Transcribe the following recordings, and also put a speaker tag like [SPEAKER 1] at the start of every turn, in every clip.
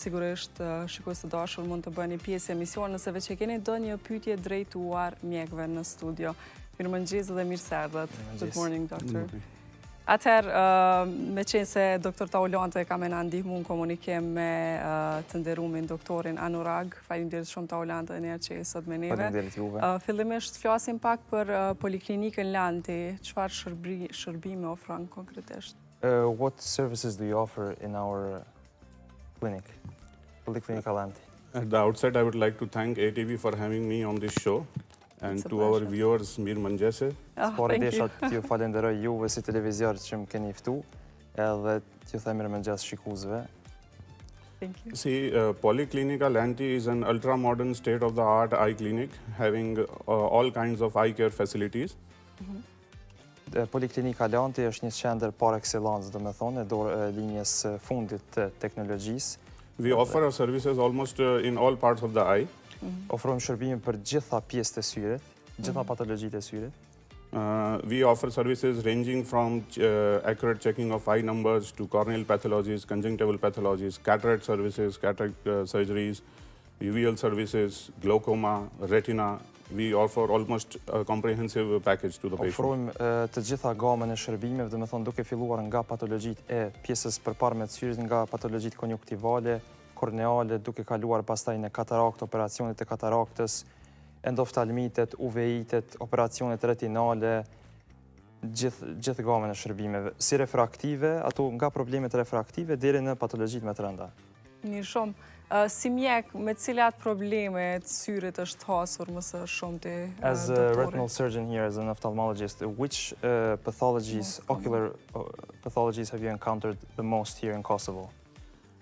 [SPEAKER 1] Sigurisht, shikues të dashur mund të bëni pjesë e emisionit nëse veç e keni ndonjë pyetje drejtuar mjekëve në studio. Mirëmëngjes dhe mirë se erdhët. Good morning, doctor. Atëherë, me qenë se doktor Taulante ka me na ndihmu në komunikim me të nderuamin doktorin Anurag, faleminderit shumë Taulante dhe njerë që je sot me neve.
[SPEAKER 2] Faleminderit juve.
[SPEAKER 1] Fillimisht flasim pak për poliklinikën Lanti, çfarë shërbime ofron konkretisht?
[SPEAKER 2] What services do you offer in our clinic, Polyclinic Lanti?
[SPEAKER 3] At the outset, I would like to thank ATV for having me on this show. And to our viewers, mirëmëngjese.
[SPEAKER 2] Por desha t'ju falenderoj juve si televizor që më keni ftu, edhe t'ju them mirëmëngjes shikuesve.
[SPEAKER 1] Thank you.
[SPEAKER 3] See, Polyclinic Lanti is an ultra-modern state-of-the-art eye clinic having all kinds of eye care facilities.
[SPEAKER 2] Poliklinika Lanti është një qendër par excellence, do me thonë, dorë linjes fundit të teknologjisë.
[SPEAKER 3] We offer our services almost in all parts of the eye.
[SPEAKER 2] Ofrojmë shërbime për gjitha pjesët e syrit, gjitha patologjitë e syrit.
[SPEAKER 3] We offer services ranging from accurate checking of eye numbers to corneal pathologies, conjunctival pathologies, cataract services, cataract surgeries, uveal services, glaucoma, retina. We offer almost a comprehensive package to the patient.
[SPEAKER 2] Ofrojmë të gjitha gamën e shërbimeve, do me thonë duke filluar nga patologjitë e pjesës përparme të syrit, nga patologjitë konjunktivale, korneale, duke kaluar pastaj në katarakt, operacionet e kataraktës, endoftalmitet, uveitet, operacionet retinale, gjithë gamën e shërbimeve. Si refraktive, ato nga problemet refraktive deri në patologjitë më të rënda.
[SPEAKER 1] Mirë shumë. Si mjek, me cilat probleme të syrit është hasur më së shumti
[SPEAKER 2] As a retinal surgeon here, as an ophthalmologist, which ocular pathologies have you encountered the most here in Kosovo?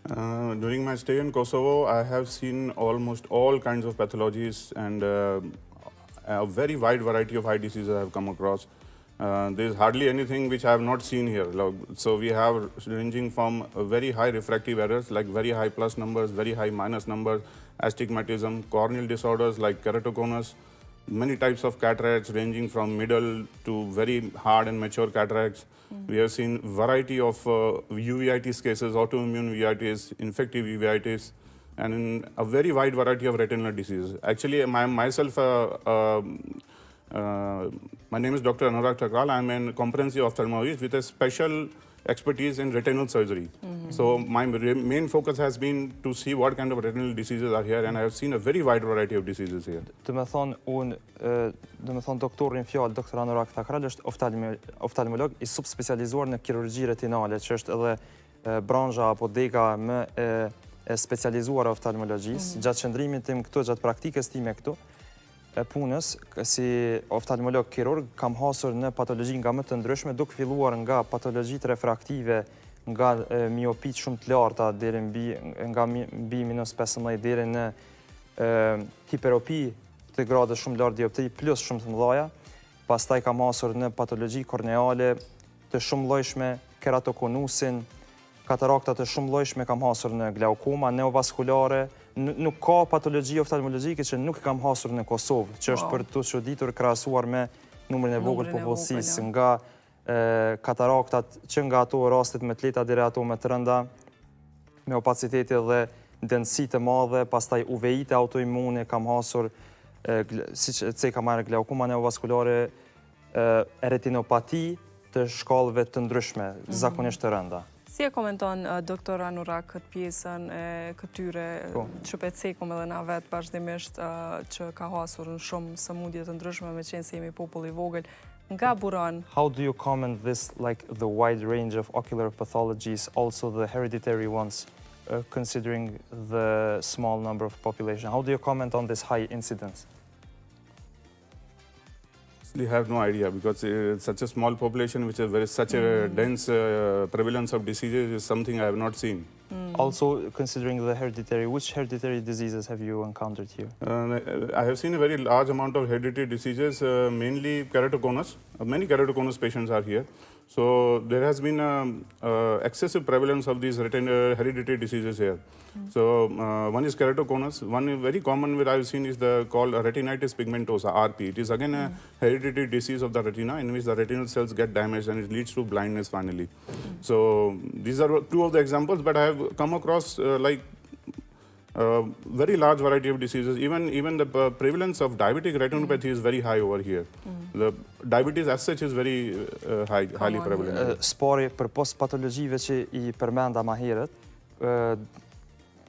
[SPEAKER 3] During my stay in Kosovo, I have seen almost all kinds of pathologies and a very wide variety of eye diseases I have come across. There is hardly anything which I have not seen here. So we have ranging from very high refractive errors like very high plus numbers, very high minus numbers, astigmatism, corneal disorders like keratoconus, many types of cataracts ranging from middle to very hard and mature cataracts. We have seen variety of uveitis cases, autoimmune uveitis, infective uveitis, and in a very wide variety of retinal diseases. Actually, my name is Dr. Anurag Thakral. I am a comprehensive ophthalmologist with a special expertise in retinal surgery. So my main focus has been to see what kind of retinal diseases are here, and I have seen a very wide variety of diseases here.
[SPEAKER 2] Do me thonë doktorin fjalë, Dr. Anurag Thakral është oftalmolog i subspecializuar në kirurgji retinale, që është edhe branża apo dega më e specializuar e oftalmologjisë. Gjatë qëndrimit tim këtu, gjatë praktikës time këtu, punës si oftalmolog kirurg kam hasur në patologji nga më të ndryshme, duke filluar nga patologjitë refraktive, nga miopit shumë të larta deri nga mbi -15 deri në hiperopi të gradës shumë lartë dioptri plus shumë të mëdha. Pastaj kam hasur në patologji korneale të shumëllojshme, keratokonusin, katarakta të shumëllojshme kam hasur në glaukoma, neovaskulare. Nuk ka patologji oftalmologjike që nuk kam hasur në Kosovë, që është për të çuditur krahasuar me numrin e vogël popullsisë, nga kataraktat, që nga ato rastet më të lehta deri ato më të rënda, me opacitete dhe densiteti të madhe, pastaj uveite autoimune kam hasur, siç e kam marrë glaukoma neovaskulare, retinopati të shkallëve të ndryshme, zakonisht të rënda.
[SPEAKER 1] Si e komenton doktor Anurag këtë pjesën e këtyre që pe cekum edhe na vetë vazhdimisht që ka hasur në shumë sëmundje të ndryshme me qenë se jemi popull i vogël, nga buron?
[SPEAKER 2] How do you comment this, like the wide range of ocular pathologies, also the hereditary ones, considering the small number of population? How do you comment on this high incidence?
[SPEAKER 3] I have no idea because it's such a small population which is such a dense prevalence of diseases is something I have not seen.
[SPEAKER 2] Also, considering the hereditary, which hereditary diseases have you encountered here?
[SPEAKER 3] I have seen a very large amount of hereditary diseases, mainly keratoconus. Many keratoconus patients are here. So there has been excessive prevalence of these hereditary diseases here. So one is keratoconus. One very common which I've seen is called retinitis pigmentosa, RP. It is again a hereditary disease of the retina in which the retinal cells get damaged and it leads to blindness finally. So these are two of the examples, but I have come across like very large variety of diseases. Even the prevalence of diabetic retinopathy is very high over here. The diabetes as such is very highly prevalent.
[SPEAKER 2] Spari për pos patologjive që i përmenda ma herët,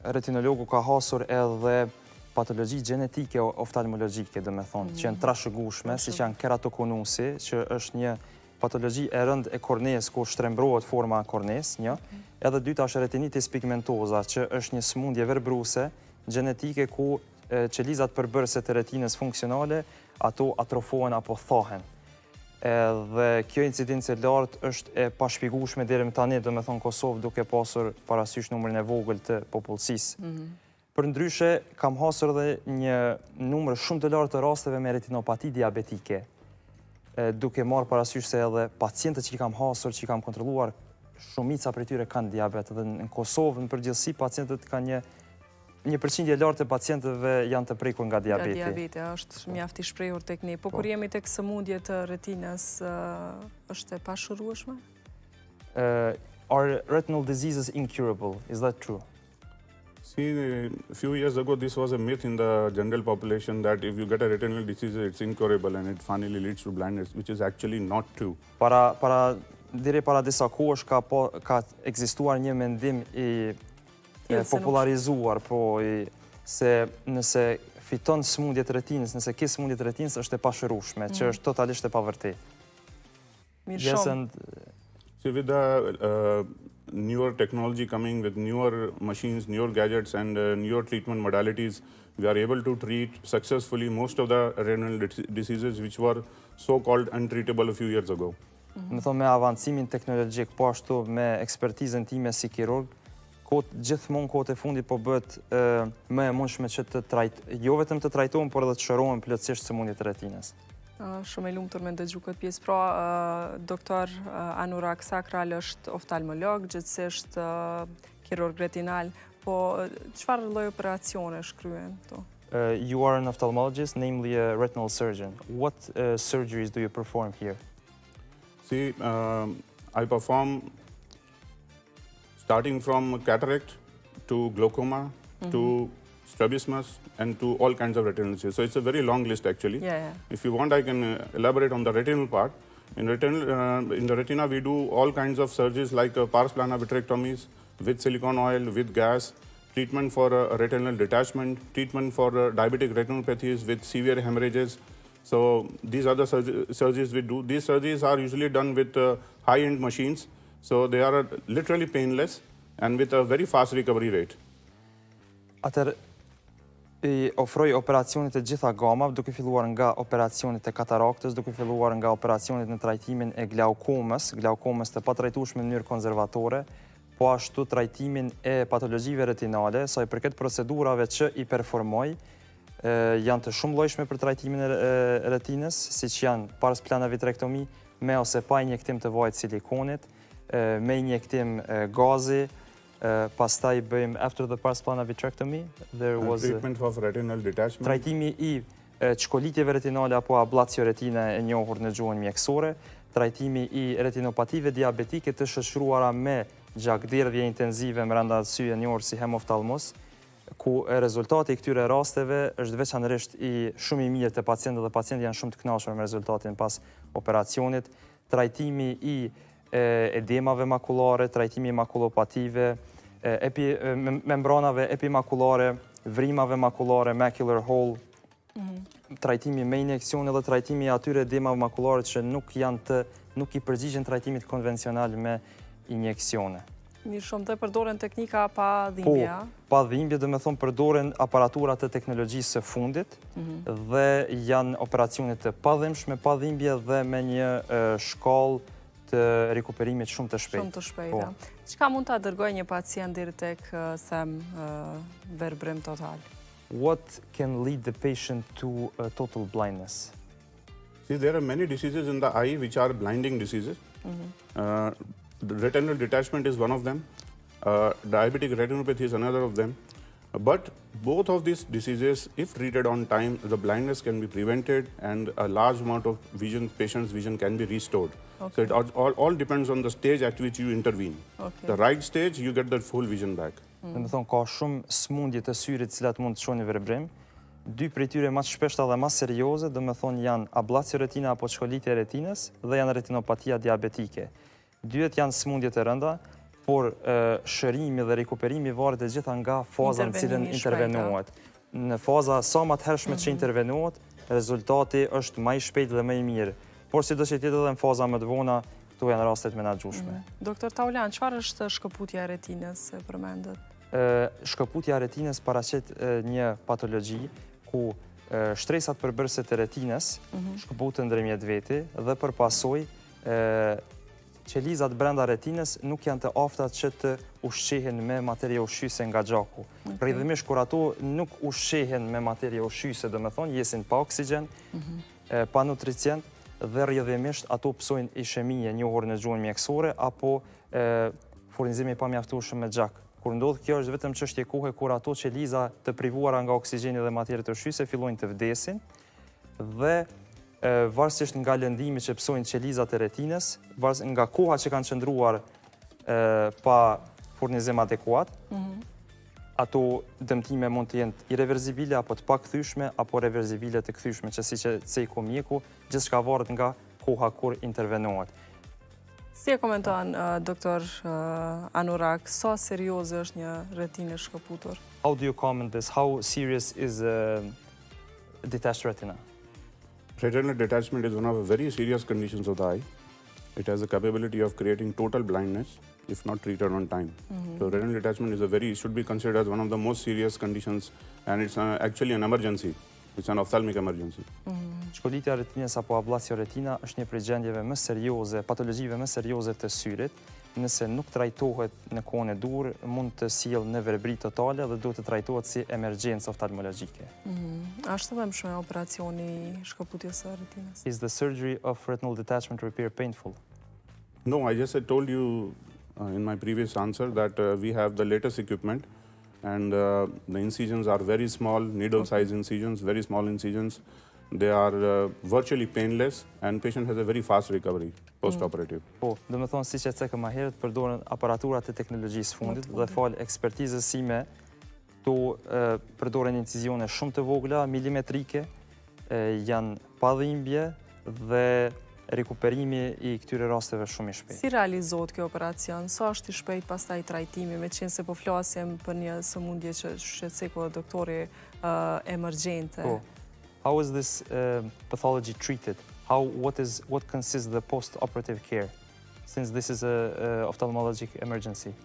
[SPEAKER 2] retinologu ka hasur edhe patologji genetike oftalmologjike, dhe me thonë, që janë trashëgueshme, si që janë keratokonusi, që është një patologji e rënd e kornes, ku shtrembrohet forma kornes, një. Edhe dyta është retinitis pigmentosa, që është një smundje verbruese, genetike, ku qelizat përbërëse të retinës funksionale, ato atrofohen apo thahen. Dhe kjo incidencë e lartë është e pashpjegueshme deri më tani, do me thonë Kosovë, duke pasur parasysh numrin e vogël të popullsisë. Për ndryshe, kam hasur edhe një numër shumë të lartë të rasteve me retinopati diabetike, duke marrë parasysh se edhe pacientët që i kam hasur, që i kam kontrolluar, shumica për tyre kanë diabet. Dhe në Kosovë, në përgjithësi, pacientët kanë një përqindje lartë e pacientëve janë të prekur nga diabeti.
[SPEAKER 1] Diabeti është mjaft i shprehur tek ne. Po kur jemi tek sëmundjet të retinës, është e pashërueshme?
[SPEAKER 2] Are retinal diseases incurable? Is that true?
[SPEAKER 3] See, a few years ago, this was a myth in the general population that if you get a retinal disease, it's incurable and it finally leads to blindness, which is actually not true.
[SPEAKER 2] Deri para disa kohësh ka ekzistuar një mendim i popularizuar, se nëse fiton smundje të retinës, nëse ke smundje të retinës, është e pashërueshme, që është totalisht e pavërtetë.
[SPEAKER 1] Mirë shumë.
[SPEAKER 3] See, with the newer technology coming, with newer machines, newer gadgets, and newer treatment modalities, we are able to treat successfully most of the retinal diseases which were so-called untreatable a few years ago.
[SPEAKER 2] Më thonë, me avancimin teknologjik, po ashtu me ekspertizën time si kirurg, gjithmonë kohët e fundit po bëhet më e mundshme që jo vetëm të trajtohen, por edhe të shërohen plotësisht sëmundjet e retinës.
[SPEAKER 1] Shumë e lumtur me ndëgju këtë pjesë. Pra, doktor Anurag Thakral është oftalmolog, gjithsesht kirurg retinal, po çfarë lloj operacione shkryen këtu?
[SPEAKER 2] You are an ophthalmologist, namely a retinal surgeon. What surgeries do you perform here?
[SPEAKER 3] See, I perform starting from cataract to glaucoma to strabismus and to all kinds of retinal diseases. So it's a very long list actually.
[SPEAKER 1] Yeah.
[SPEAKER 3] If you want, I can elaborate on the retinal part. In the retina, we do all kinds of surgeries like pars plana vitrectomies with silicone oil, with gas, treatment for retinal detachment, treatment for diabetic retinopathies with severe hemorrhages. So these are the surgeries we do. These surgeries are usually done with high-end machines. So they are literally painless and with a very fast recovery rate.
[SPEAKER 2] Atër, i ofroj operacionit e gjitha gamave, duke filluar nga operacionit e kataraktës, duke filluar nga operacionit në trajtimin e glaukomës të patrajtueshme në mënyrë konservatore, po ashtu trajtimin e patologjive retinale, sa i përket procedurave që i performoj, janë të shumë llojshme për trajtimin e retinës, siç janë pars plana vitrektomi, me ose pa injektim të vajit silikonit, me injektim gazi, pastaj bëjmë after the pars plana vitrectomy, there was
[SPEAKER 3] treatment for retinal detachment.
[SPEAKER 2] Trajtimi i çkolitjeve retinale apo ablacio retine e njohur në gjuhën mjekësore, trajtimi i retinopative diabetike të shoqëruara me gjakderdhje intenzive brenda syje e njohur si hemoftalmos, ku rezultati i këtyre rasteve është veçanërisht i shumë i mirë të pacientëve dhe pacientët janë shumë të kënaqur me rezultatin pas operacionit, trajtimi i edemave makulare, trajtimi makulopative, membranave epimakulare, vrimave makulare, macular hole, trajtimi me injekcione dhe trajtimi i atyre edemave makulare që nuk i përgjigjen trajtimit konvencional me injekcione.
[SPEAKER 1] Mirë shumë, të përdoren teknika pa dhimbje?
[SPEAKER 2] Po, pa dhimbje, dhe me thonë përdoren aparaturat të teknologjisë së fundit dhe janë operacionet të pa dhimbje dhe me një shkallë të rikuperimit shumë të shpejtë.
[SPEAKER 1] Shumë të shpejtë. Çka mund ta dërgojë një pacient deri tek verbrim total?
[SPEAKER 3] What can lead the patient to total blindness? See, there are many diseases in the eye which are blinding diseases. Retinal detachment is one of them. Diabetic retinopathy is another of them. But both of these diseases, if treated on time, the blindness can be prevented and a large amount of patient's vision can be restored. Okay. So it all depends on the stage at which you intervene. Okay. The right stage, you get the full vision back.
[SPEAKER 2] Dhe me thonë, ka shumë smundje të syrit cilat mund të shohin në verbrim. Dy prej tyre më të shpeshta dhe më serioze, dhe me thonë janë ablacio retina apo çkolitja e retinës dhe janë retinopatia diabetike. Dyet janë smundje të rënda, por shërimi dhe rekuperimi varet e gjitha nga faza në cilën intervenohet. Në faza sa më të hershme që intervenohet, rezultati është më i shpejt dhe më i mirë. Por si do që tjetë edhe në faza më të vona, këtu janë rastet menaxhueshme.
[SPEAKER 1] Doktor Taulan, çfarë është shkëputja e retinës e përmendet?
[SPEAKER 2] Shkëputja e retinës paraqet një patologji ku shtresat përbërëse të retinës shkëputën ndërmjet veti dhe përpasoj qelizat brenda retinës nuk janë të aftat që të ushqehen me materie ushqyese nga gjaku. Rrjedhimisht kur ato nuk ushqehen me materie ushqyese, do me thonë, jesin pa oksigjen, pa nutricient, dhe rrjedhimisht ato psojnë ishemije, njohur në gjuhën mjekësore, apo furnizimi pa mjaftueshëm me gjak. Kur ndodh kjo është vetëm çështje kohe kur ato qeliza të privuara nga oksigjeni dhe materiet ushqyese fillojnë të vdesin dhe varësisht nga lëndimi që psojnë qelizat e retinës, nga koha që kanë qëndruar pa furnizim adekuat, ato dëmtime mund të jenë irreversibile apo të pakëthyeshme apo reversibile të kthyeshme, që si që cejku mjeku, gjithçka varet nga koha kur intervenohet.
[SPEAKER 1] Si e komenton doktor Anurag, sa serioze është një retinë e shkëputur?
[SPEAKER 2] How do you comment this? How serious is detached retina?
[SPEAKER 3] Retinal detachment is one of the very serious conditions of the eye. It has the capability of creating total blindness if not treated on time. So retinal detachment is should be considered as one of the most serious conditions, and it's actually an emergency. It's an ophthalmic emergency.
[SPEAKER 2] Shkolitja e retinës apo ablacio retina është një prej gjendjeve më serioze, patologjive më serioze të syrit. Nëse nuk trajtohet në kohën e dur, mund të sjellë në verbri totale dhe duhet të trajtohet si emergjencë oftalmologjike.
[SPEAKER 1] A është dhëmshme operacioni shkëputjes së retinës?
[SPEAKER 2] Is the surgery of retinal detachment repair painful?
[SPEAKER 3] No, I just told you in my previous answer that we have the latest equipment, and the incisions are very small, needle-sized incisions, very small incisions. They are virtually painless, and patient has a very fast recovery post-operative.
[SPEAKER 2] Po, do me thonë si që cekë më herët, përdoren aparaturat e teknologjisë fundit dhe falë ekspertizës sime, to përdoren incizione shumë të vogla, milimetrike, janë pa dhimbje dhe rekuperimi i këtyre rasteve shumë i shpejt.
[SPEAKER 1] Si realizohet kjo operacion? Sa është i shpejt pastaj trajtimi, me qenë se po flasim për një sëmundje që shqetësoi doktori emergjente?
[SPEAKER 2] Po. How is this pathology treated? What consists the post-operative care, since this is a ophthalmologic emergency?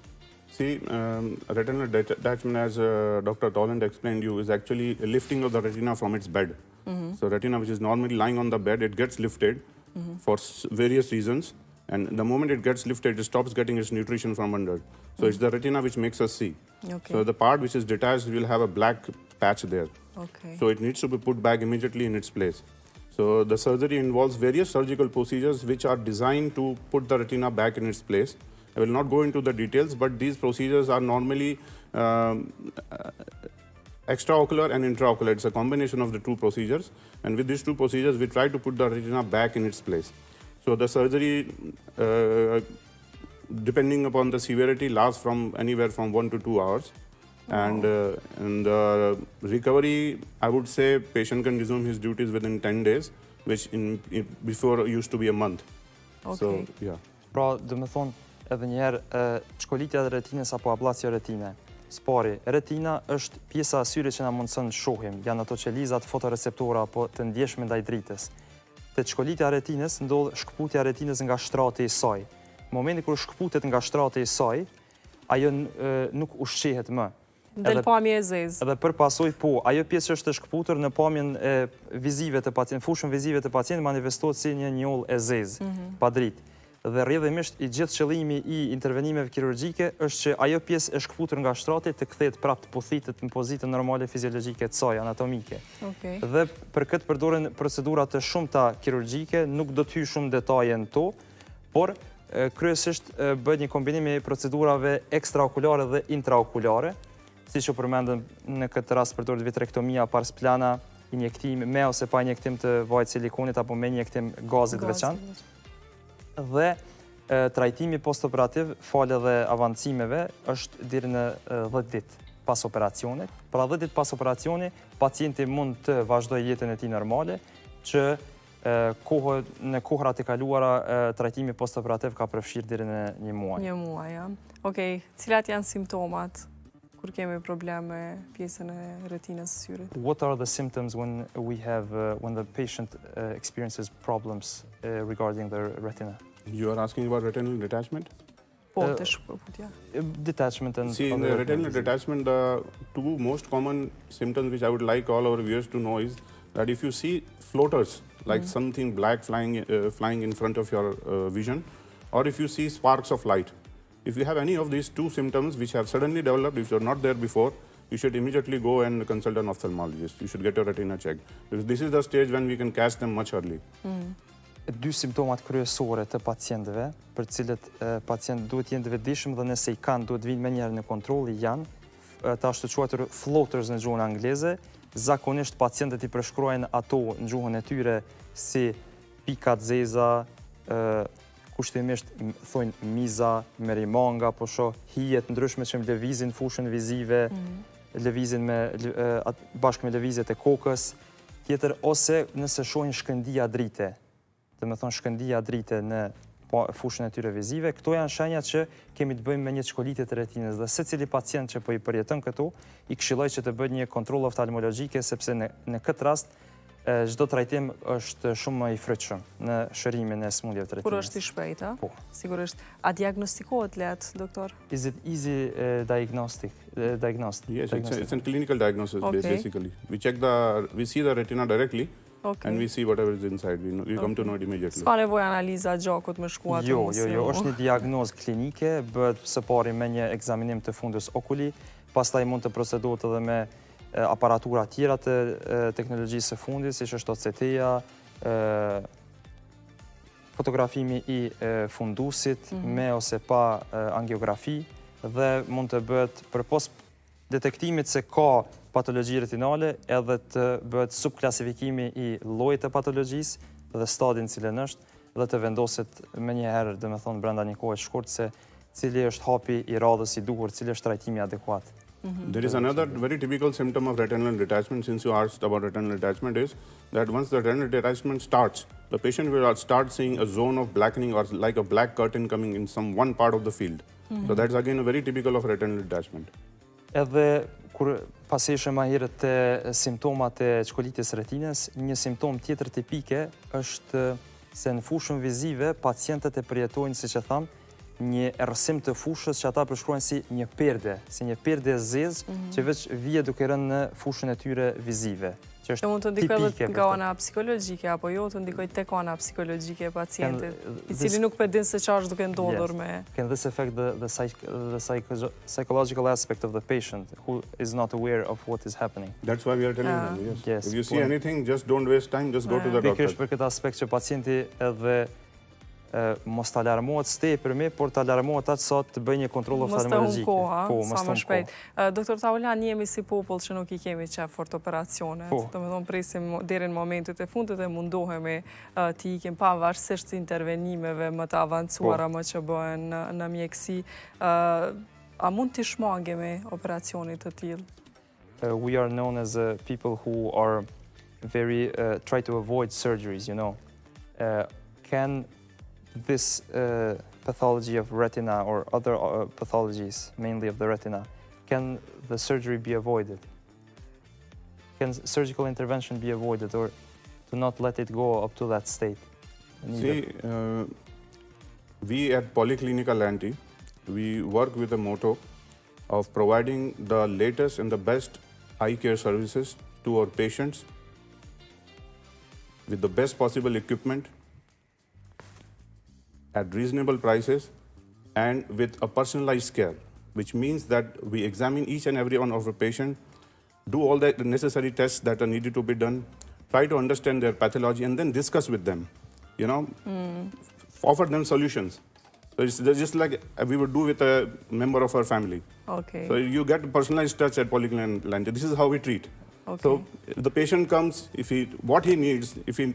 [SPEAKER 3] See, retinal detachment, as Dr. Toland explained you, is actually a lifting of the retina from its bed. So retina, which is normally lying on the bed, it gets lifted for various reasons, and the moment it gets lifted, it stops getting its nutrition from under. So it's the retina which makes us see.
[SPEAKER 1] Okay.
[SPEAKER 3] So the part which is detached will have a black patch there.
[SPEAKER 1] Okay.
[SPEAKER 3] So it needs to be put back immediately in its place. So the surgery involves various surgical procedures which are designed to put the retina back in its place. I will not go into the details, but these procedures are normally extraocular and intraocular. It's a combination of the two procedures. And with these two procedures, we try to put the retina back in its place. So the surgery, depending upon the severity, lasts from anywhere from 1 to 2 hours. And the recovery, I would say, patient can resume his duties within 10 days, which before used to be a month.
[SPEAKER 1] Okay.
[SPEAKER 3] So, yeah.
[SPEAKER 2] Pra, do me thonë, edhe njerë, shkolitja e retinës apo ablacio retine. Spari, retina është pjesa e syrit që na mundson të shohim, janë ato qelizat fotoreceptora apo të ndjeshme ndaj dritës. Te shkolitja e retinës ndodh shkputja e retinës nga shtrati i saj. Në momentin kur shkputet nga shtrati i saj, ajo nuk ushqehet më.
[SPEAKER 1] Del pamje e zezë.
[SPEAKER 2] Edhe përpasoj, po, ajo pjesë që është e shkputur në pamjen e vizive të pacientit, fushën vizive të pacientit manifestohet si një njollë e zezë, pa dritë. Dhe rrjedhimisht i gjithë qëllimi i intervenimeve kirurgjike është që ajo pjesë e shkputur nga shtrati të kthehet prapë të pothitet në pozitën normale fiziologjike të saj, anatomike.
[SPEAKER 1] Okay.
[SPEAKER 2] Dhe për këtë përdoren procedura të shumta kirurgjike, nuk do të hyj shumë detaje në to, por kryesisht bëhet një kombinim i procedurave ekstraokulare dhe intraokulare, siç u përmendëm në këtë rast përdoret vitrektomia, pars plana, injektim me ose pa injektim të vajit silikonit apo me injektim gazit veçantë. Dhe trajtimi postoperativ, falë dhe avancimeve, është deri në 10 ditë pas operacionit. Pra 10 ditë pas operacioni, pacienti mund të vazhdojë jetën e tij normale, që në kohrat e kaluara trajtimi postoperativ ka përfshirë deri në 1 muaj.
[SPEAKER 1] 1 muaj, ja. Okej, cilat janë simptomat kur kemi probleme pjesën e retinës së syrit?
[SPEAKER 2] What are the symptoms when when the patient experiences problems regarding their retina?
[SPEAKER 3] You are asking about retinal detachment?
[SPEAKER 1] Po, të shpërputja.
[SPEAKER 2] Detachment and
[SPEAKER 3] See, in the retinal detachment, the two most common symptoms which I would like all our viewers to know is that if you see floaters, like something black flying in front of your vision, or if you see sparks of light, if you have any of these two symptoms which have suddenly developed, if you're not there before, you should immediately go and consult an ophthalmologist. You should get your retina checked. Because this is the stage when we can catch them much early.
[SPEAKER 2] Dy simptomat kryesore të pacientëve, për cilët pacient duhet jenë të vetëdijshëm dhe nëse i kanë, duhet vinë menjëherë në kontroll, janë të ashtu quajtur floaters në gjuhën angleze. Zakonisht pacientët i përshkruajnë ato në gjuhën e tyre si pika të zeza, kushtimisht thonë miza, merimanga, po shoh hijet ndryshme që lëvizin fushën vizive, lëvizin bashkë me lëvizjet e kokës. Tjetër, ose nëse shohin shkëndija drite, dhe me thonë shkëndija drite në fushën e tyre vizive, këto janë shenjat që kemi të bëjmë me një çkolitje të retinës dhe secili pacient që po i përjeton këtu, i këshilloj që të bëjë një kontroll oftalmologjike, sepse në këtë rast çdo trajtim është shumë më i frytshëm në shërimin e smundjeve të retinës.
[SPEAKER 1] Kur është i shpejtë,
[SPEAKER 2] Po.
[SPEAKER 1] Sigurisht. A diagnostikohet lehtë, doktor?
[SPEAKER 2] Is it easy diagnostic?
[SPEAKER 3] Yes, it's a clinical diagnosis basically. We see the retina directly.
[SPEAKER 1] Okay.
[SPEAKER 3] And we see whatever is inside. We come to know it immediately.
[SPEAKER 1] S'ka nevojë analiza gjakut me shkuat.
[SPEAKER 2] Jo, është një diagnozë klinike, bëhet së pari me një ekzaminim të fundus okuli, pastaj mund të procedohet edhe me aparatura tjera të teknologjisë së fundit, siç është OCT-ja, fotografimi i fundusit me ose pa angiografi dhe mund të bëhet përpos detektimit se ka patologji retinale edhe të bëhet subklasifikimi i llojit të patologjisë dhe stadin cilën është dhe të vendoset me njëherë, dhe me thonë, brenda një kohë shkurt se cili është hapi i radhës i duhur, cili është trajtimi adekuat.
[SPEAKER 3] There is another very typical symptom of retinal detachment, since you asked about retinal detachment, is that once the retinal detachment starts, the patient will start seeing a zone of blackening or like a black curtain coming in some one part of the field. So that's again very typical of retinal detachment.
[SPEAKER 2] Edhe kur pasishë ma herët të simptomat e çkolitjes retinës, një simptom tjetër tipike është se në fushën vizive pacientët e përjetojnë, siç e tham, një errësim të fushës që ata përshkruajnë si një perde, e zezë që veç vije duke rënë në fushën e tyre vizive. Që
[SPEAKER 1] mund të ndikojë nga ana psikologjike apo jo të ndikojë tek ana psikologjike e pacientit, i cili nuk po din se çfarë duke ndodhur me.
[SPEAKER 2] Can this affect the psychological aspect of the patient who is not aware of what is happening?
[SPEAKER 3] That's why we are telling them,
[SPEAKER 2] yes.
[SPEAKER 3] If you see anything, just don't waste time, just go to the doctor.
[SPEAKER 2] Pikërisht për këtë aspekt që pacienti edhe mos të alarmohet tepërmi, por të alarmohet atë sa të bëjë një kontroll oftalmologjik.
[SPEAKER 1] Sa më shpejt. Doktor Thakral, jemi si popull që nuk i kemi qef fort operacionet. Domethënë presim deri në momentet e fundit dhe mundohemi të ikim pavarësisht intervenimeve më të avancuara më që bëhen në mjekësi. A mund të shmangemi operacionit të tillë?
[SPEAKER 2] We are known as people who are very try to avoid surgeries, you know. Can this pathology of retina or other pathologies, mainly of the retina, can the surgery be avoided? Can surgical intervention be avoided or to not let it go up to that state?
[SPEAKER 3] See, we at Polyclinical Anti, we work with a motto of providing the latest and the best eye care services to our patients with the best possible equipment at reasonable prices and with a personalized care, which means that we examine each and every one of our patients, do all the necessary tests that are needed to be done, try to understand their pathology, and then discuss with them, you know, offer them solutions. So it's just like we would do with a member of our family.
[SPEAKER 1] Okay.
[SPEAKER 3] So you get personalized touch at Polyclinical Anti. This is how we treat.
[SPEAKER 1] Okay.
[SPEAKER 3] So if the patient comes, what he needs, if he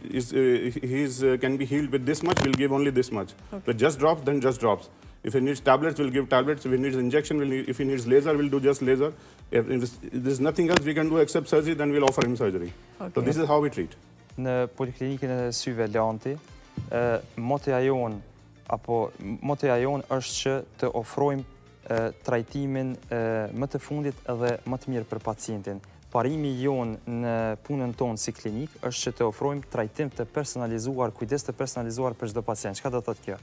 [SPEAKER 3] is can be healed with this much, we'll give only this much.
[SPEAKER 1] Okay.
[SPEAKER 3] If just drops, then just drops. If he needs tablets, we'll give tablets. If he needs injection, if he needs laser, we'll do just laser. If there's nothing else we can do except surgery, then we'll offer him surgery.
[SPEAKER 1] Okay.
[SPEAKER 3] So this is how we treat.
[SPEAKER 2] Në poliklinikën e syve Lanti, motoja jon është që të ofrojmë trajtimin më të fundit edhe më të mirë për pacientin. Parimi jon në punën tonë si klinik është që të ofrojmë trajtim të personalizuar, kujdes të personalizuar për çdo pacient. Çka do thotë kjo?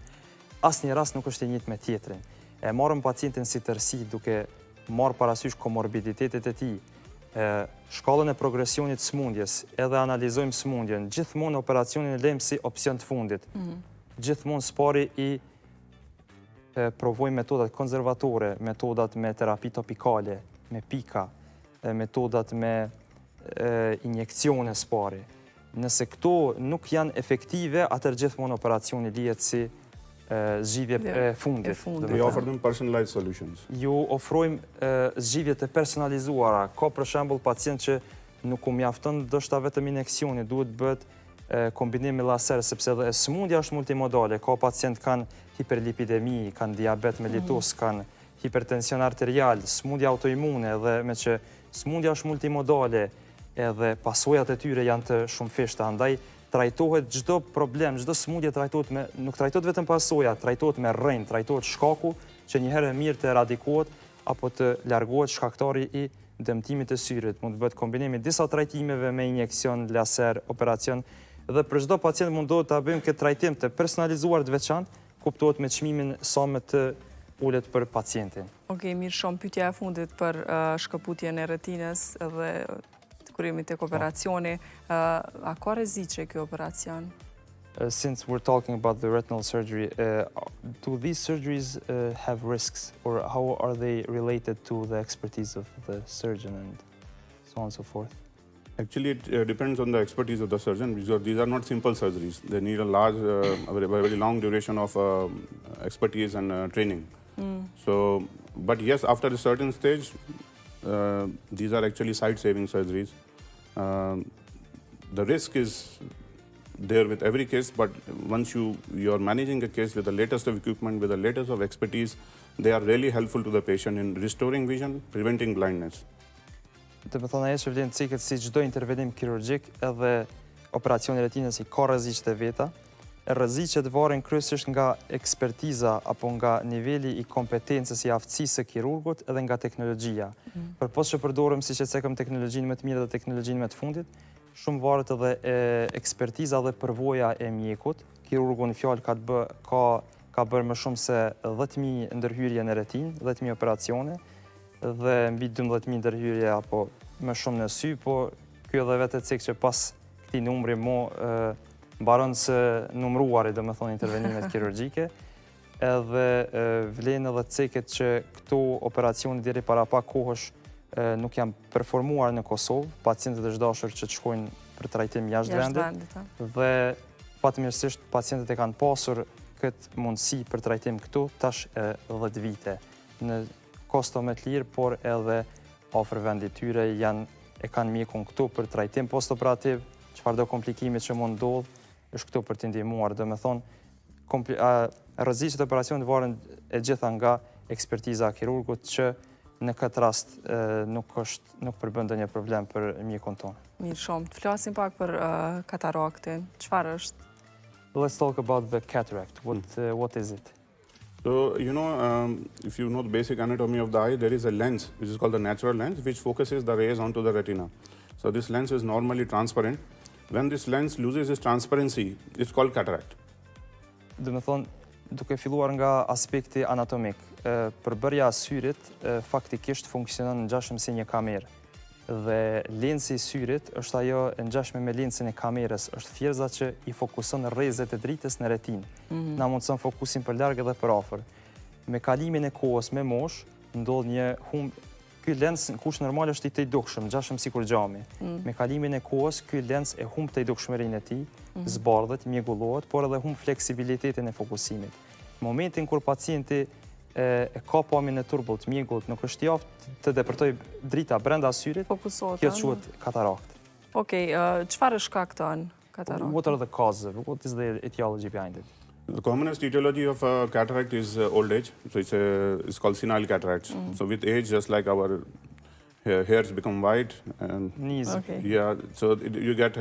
[SPEAKER 2] Asnjë rast nuk është i njëjtë me tjetrin. E marrëm pacientin si tërësi duke marrë parasysh komorbiditetet e tij, shkallën e progresionit smundjes, edhe analizojmë smundjen. Gjithmonë operacionin e lejmë si opsion të fundit. Gjithmonë spari i provojmë metodat konservatore, metodat me terapi topikale, me pika, metodat me injekcione spari. Nëse këto nuk janë efektive, atër gjithmonë operacioni lihet si zgjidhje e fundit.
[SPEAKER 3] We offer them personalized solutions.
[SPEAKER 2] Ju ofrojmë zgjidhje të personalizuara. Ka për shembull pacient që nuk u mjafton ndoshta vetëm injeksioni, duhet bëhet kombinim me laser, sepse edhe smundja është multimodale. Ka pacient kanë hiperlipidemi, kanë diabet mellitus, kanë hipertension arterial, smundja autoimune, dhe me që smundja është multimodale edhe pasojat e tyre janë të shumëfishta, andaj trajtohet çdo problem, çdo smundje trajtohet nuk trajtohet vetëm pasoja, trajtohet me rrënjë, trajtohet shkaku që një herë mirë të eradikohet apo të largohet shkaktari i dëmtimit të syrit. Mund të bëhet kombinimi disa trajtimeve me injekcion, laser, operacion, dhe për çdo pacient mundohet ta bëjmë këtë trajtim të personalizuar të veçantë, kuptohet me çmimin sa më të ulët për pacientin.
[SPEAKER 1] Okej, mirë shumë. Pyetja e fundit për shkëputjen e retinës dhe kurimit tek operacioni, a ka rreziqe ky operacion?
[SPEAKER 2] Since we're talking about the retinal surgery, do these surgeries have risks, or how are they related to the expertise of the surgeon and so on and so forth?
[SPEAKER 3] Actually, it depends on the expertise of the surgeon, because these are not simple surgeries. They need a large, very long duration of expertise and training. So, but yes, after a certain stage, these are actually site-saving surgeries. The risk is there with every case, but once you're managing a case with the latest of equipment, with the latest of expertise, they are really helpful to the patient in restoring vision, preventing blindness.
[SPEAKER 2] Të më thonë ajo që vlen cikët si çdo intervenim kirurgjik, edhe operacioni retinës i ka rreziqet e veta. Rreziqet varen kryesisht nga ekspertiza apo nga niveli i kompetencës i aftësisë së kirurgut edhe nga teknologjia. Përpos që përdorëm, siç e cekëm, teknologjinë më të mirë dhe teknologjinë më të fundit, shumë varet edhe ekspertiza dhe përvoja e mjekut. Kirurgu në fjalë ka bërë më shumë se 10.000 ndërhyrje në retinë, 10.000 operacione, dhe mbi 12.000 ndërhyrje apo më shumë në sy, po ky edhe vetë cek që pas këtij numri mbaron së numruari, do me thonë, intervenimet kirurgjike, edhe vlen edhe ceket që këto operacione deri para pak kohësh nuk janë performuar në Kosovë, pacientët e dashur që të shkojnë për trajtim jashtë vendit, dhe fatmirësisht pacientët e kanë pasur këtë mundësi për trajtim këtu tash 10 vite. Në kosto më të lirë, por edhe afër vendit tyre e kanë mjekun këtu për trajtim postoperativ, çfarëdo komplikimi që mund ndodh, është këtu për të ndihmuar. Do me thonë, rreziqet e operacionit varen e gjitha nga ekspertiza e kirurgut, që në këtë rast nuk përbën ndonjë problem për mjekun tonë.
[SPEAKER 1] Mirë shumë. Të flasim pak për kataraktin. Çfarë është?
[SPEAKER 2] Let's talk about the cataract. What is it?
[SPEAKER 3] So, if you know the basic anatomy of the eye, there is a lens, which is called the natural lens, which focuses the rays onto the retina. So this lens is normally transparent. When this lens loses its transparency, it's called cataract.
[SPEAKER 2] Do me thonë, duke filluar nga aspekti anatomik, përbërja e syrit faktikisht funksionon ngjashëm si një kamerë. Dhe lensi i syrit është ajo e ngjashme me lensin e kamerës, është thjerza që i fokuson rrezet e dritës në retinë. Na mundson fokusin për larg edhe për afër. Me kalimin e kohës, me moshë, ndodh një humb. Ky lens në kush normal është i tejdukshëm, ngjashëm sikur xhami. Me kalimin e kohës, ky lens e humb tejdukshmërinë e tij, zbardhet, mjegullohet, por edhe humb fleksibilitetin e fokusimit. Në momentin kur pacienti e ka pamjen e turbull të mjekut, nuk është jaftë të depërtoj drita brenda syrit,
[SPEAKER 1] Fokusohet.
[SPEAKER 2] kjo quhet katarakt.
[SPEAKER 1] Okej, çfarë shkakton katarakt?
[SPEAKER 2] What are the causes? What is the etiology behind it?
[SPEAKER 3] The commonest etiology of cataract is old age. So it's called senile cataracts. So with age, just like our hairs become white, and
[SPEAKER 2] Knees.
[SPEAKER 1] Okay.
[SPEAKER 3] yeah, so you get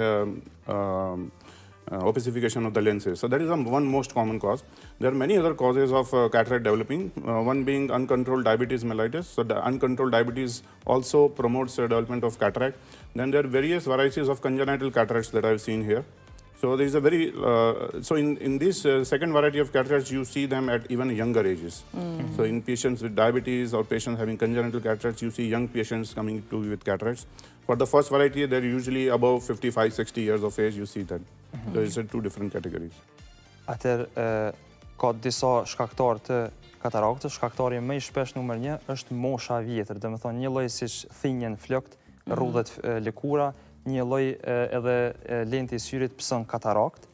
[SPEAKER 3] opacification of the lenses. So that is one most common cause. There are many other causes of cataract developing, one being uncontrolled diabetes mellitus. So the uncontrolled diabetes also promotes the development of cataract. Then there are various varieties of congenital cataracts that I've seen here. So there is a very, so in this second variety of cataracts, you see them at even younger ages. So in patients with diabetes or patients having congenital cataracts, you see young patients coming to with cataracts. For the first variety, they're usually above 55, 60 years of age, you see that. So it's two different categories.
[SPEAKER 2] Atëherë, ka disa shkaktarë të kataraktës. Shkaktari më i shpesh numër 1 është mosha e vjetër. Domethënë një lloj siç thinjen flokt, rrudhet lëkura, një lloj edhe lenti i syrit pson katarakt.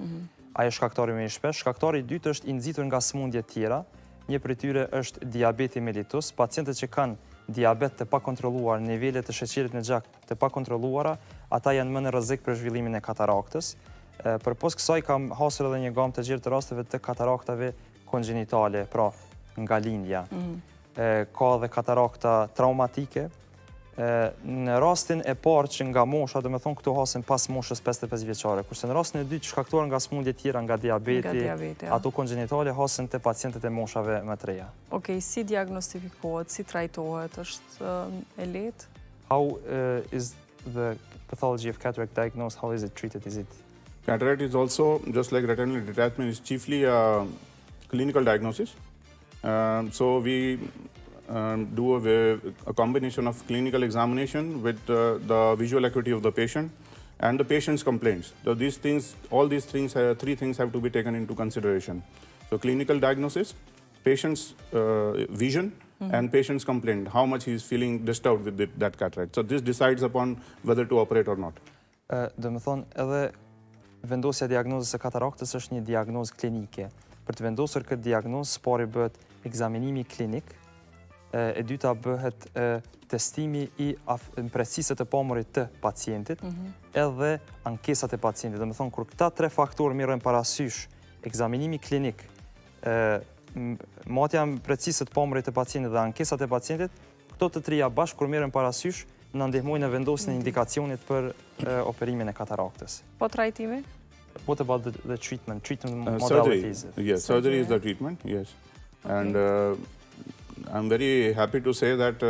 [SPEAKER 2] Ai është shkaktari më i shpesh. Shkaktari i dytë është i nxitur nga sëmundje të tjera. Një prej tyre është diabeti mellitus. Pacientët që kanë diabet të pakontrolluar, nivelet të sheqerit në gjak të pakontrolluara, ata janë më në rrezik për zhvillimin e kataraktës. Përpos kësaj kam hasur edhe një gamë të gjerë të rasteve të kataraktave kongenitale, pra nga lindja. Ka dhe katarakta traumatike. Në rastin e parë që nga mosha, do me thonë këtu hasin pas moshës 55 vjeçare, kurse në rastin e dytë shkaktuar nga sëmundje tjera, nga diabeti, ato kongenitale hasin të pacientët e moshave më të reja.
[SPEAKER 1] Okej, si diagnostifikohet, si trajtohet, është e lehtë?
[SPEAKER 2] How is the pathology of cataract diagnosed? How is it treated? Is it
[SPEAKER 3] Cataract is also, just like retinal detachment, is chiefly a clinical diagnosis. So we do a combination of clinical examination with the visual acuity of the patient and the patient's complaints. So these things, all these things, three things have to be taken into consideration. So clinical diagnosis, patient's vision, and patient's complaint, how much he is feeling disturbed with that cataract. So this decides upon whether to operate or not.
[SPEAKER 2] Do me thonë, edhe vendosja e diagnozës së kataraktës është një diagnozë klinike. Për të vendosur këtë diagnozë, pari bëhet ekzaminimi klinik, e dyta bëhet testimi i impresisë të pamurit të pacientit, edhe ankesat e pacientit. Do me thonë, kur këta tre faktorë mirën parasysh, ekzaminimi klinik, matja impresisë të pamurit të pacientit dhe ankesat e pacientit, këto të trija bashkë kur mirën parasysh, në ndihmojnë në vendosjen e indikacionit për operimin e kataraktës.
[SPEAKER 1] Po trajtimi?
[SPEAKER 2] What about the treatment
[SPEAKER 3] Surgery.
[SPEAKER 2] modalities?
[SPEAKER 3] Yes, surgery is the treatment, yes. Okay. And I'm very happy to say that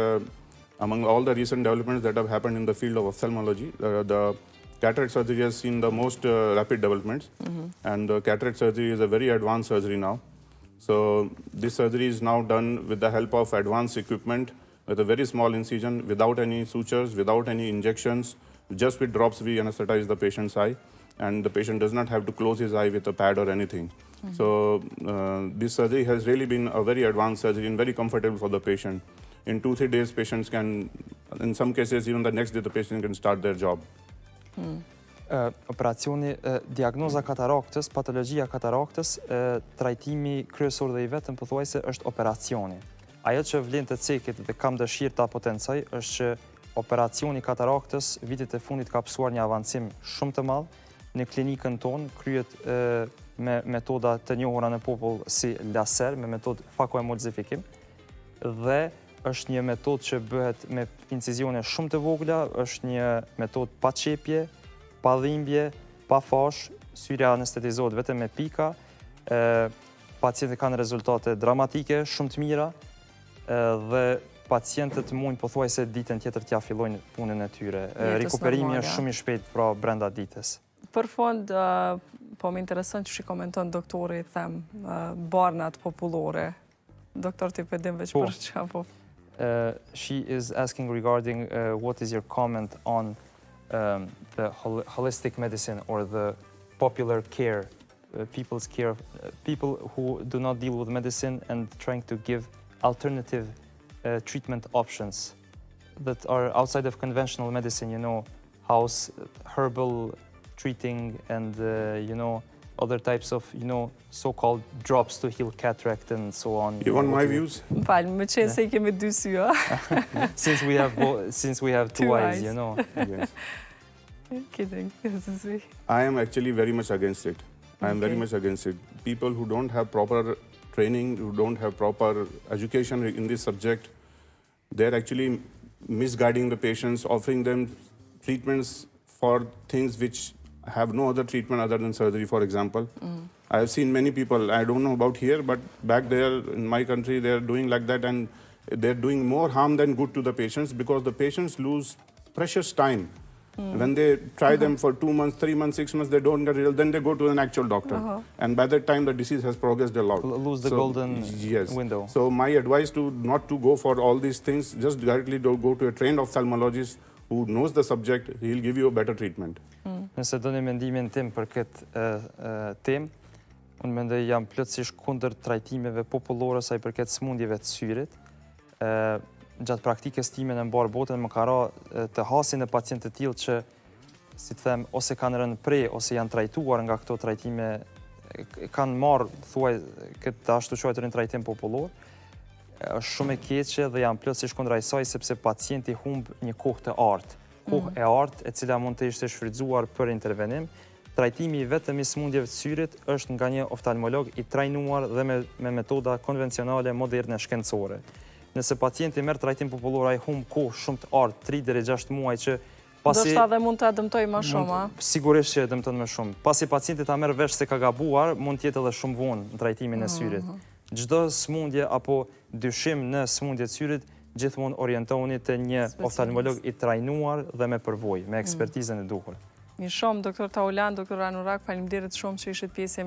[SPEAKER 3] among all the recent developments that have happened in the field of ophthalmology, the cataract surgery has seen the most rapid developments. And the cataract surgery is a very advanced surgery now. So this surgery is now done with the help of advanced equipment, with a very small incision, without any sutures, without any injections. Just with drops we anesthetize the patient's eye, and the patient does not have to close his eye with a pad or anything. So this surgery has really been a very advanced surgery and very comfortable for the patient. In 2-3 days, patients can, in some cases, even the next day, the patient can start their job.
[SPEAKER 2] Operacioni, diagnoza kataraktës, patologjia kataraktës, trajtimi kryesor dhe i vetëm pothuajse është operacioni. Ajo që vlen të cekit dhe kam dëshirë ta potencoj është që operacioni kataraktës vitit e fundit ka pësuar një avancim shumë të madh. Në klinikën tonë kryet me metoda të njohura në popull si laser, me metodë fakoemulsifikim, dhe është një metodë që bëhet me incizione shumë të vogla, është një metodë pa qepje, pa dhimbje, pa fash, syria anestetizohet vetëm me pika, pacientët kanë rezultate dramatike, shumë të mira, dhe pacientët mund pothuajse ditën tjetër t'ja fillojnë punën e tyre. Rikuperimi është shumë i shpejt pra brenda ditës.
[SPEAKER 1] Për fond, po më intereson që komenton doktori, them, barnat popullore. Doktor ti pëdim veç për që po.
[SPEAKER 2] She is asking regarding what is your comment on the holistic medicine or the popular care, people's care, people who do not deal with medicine and trying to give alternative treatment options that are outside of conventional medicine, you know, herbal treating and, you know, other types of, so-called drops to heal cataract and so on.
[SPEAKER 3] You want my views?
[SPEAKER 1] Më falë, më qenë se i kemi dy sy, a?
[SPEAKER 2] Since we have two eyes,
[SPEAKER 3] Yes.
[SPEAKER 1] Kidding. This is me.
[SPEAKER 3] I am actually very much against it. I am very
[SPEAKER 1] Okay.
[SPEAKER 3] much against it. People who don't have proper training, who don't have proper education in this subject, they're actually misguiding the patients, offering them treatments for things which have no other treatment other than surgery, for example. I have seen many people, I don't know about here, but back there in my country, they're doing like that, and they're doing more harm than good to the patients because the patients lose precious time. When they try them for 2 months, 3 months, 6 months, they don't get result, then they go to an actual doctor. And by that time, the disease has progressed a lot.
[SPEAKER 2] Lose the golden window.
[SPEAKER 3] So my advice not to go for all these things, just directly go to a trained ophthalmologist who knows the subject. He'll give you a better treatment.
[SPEAKER 2] Nëse do një mendimin tim për këtë temë, unë mendoj jam plotësisht kundër trajtimeve popullore sa i përket smundjeve të syrit. Gjatë praktikës time në mbarë botën më ka ra të hasin e pacientë të tillë që, si të them, ose kanë rënë prej, ose janë trajtuar nga këto trajtime, kanë marrë, thuaj, këtë ashtu quajturin trajtim popullor, është shumë e keqe dhe jam plotësisht kundër asaj sepse pacienti humb një kohë të artë. Kohë e artë e cila mund të ishte shfrytzuar për intervenim. Trajtimi vetëm i smundjeve të syrit është nga një oftalmolog i trajnuar dhe me metoda konvencionale, moderne, shkencore. Nëse pacienti merr trajtim popullor, ai humb kohë shumë të artë, 3 deri 6 muaj që pasi
[SPEAKER 1] Ndoshta dhe mund të dëmtoj më shumë, a?
[SPEAKER 2] Sigurisht që e dëmton më shumë. Pasi pacienti ta merr vesh se ka gabuar, mund të jetë edhe shumë vonë në trajtimin e syrit. Çdo smundje apo dyshim në smundje të syrit gjithmonë orientohuni te një oftalmolog i trajnuar dhe me përvojë, me ekspertizën e duhur.
[SPEAKER 1] Mirë shumë, doktor Taulan, doktor Anurag, faleminderit shumë që ishit pjesë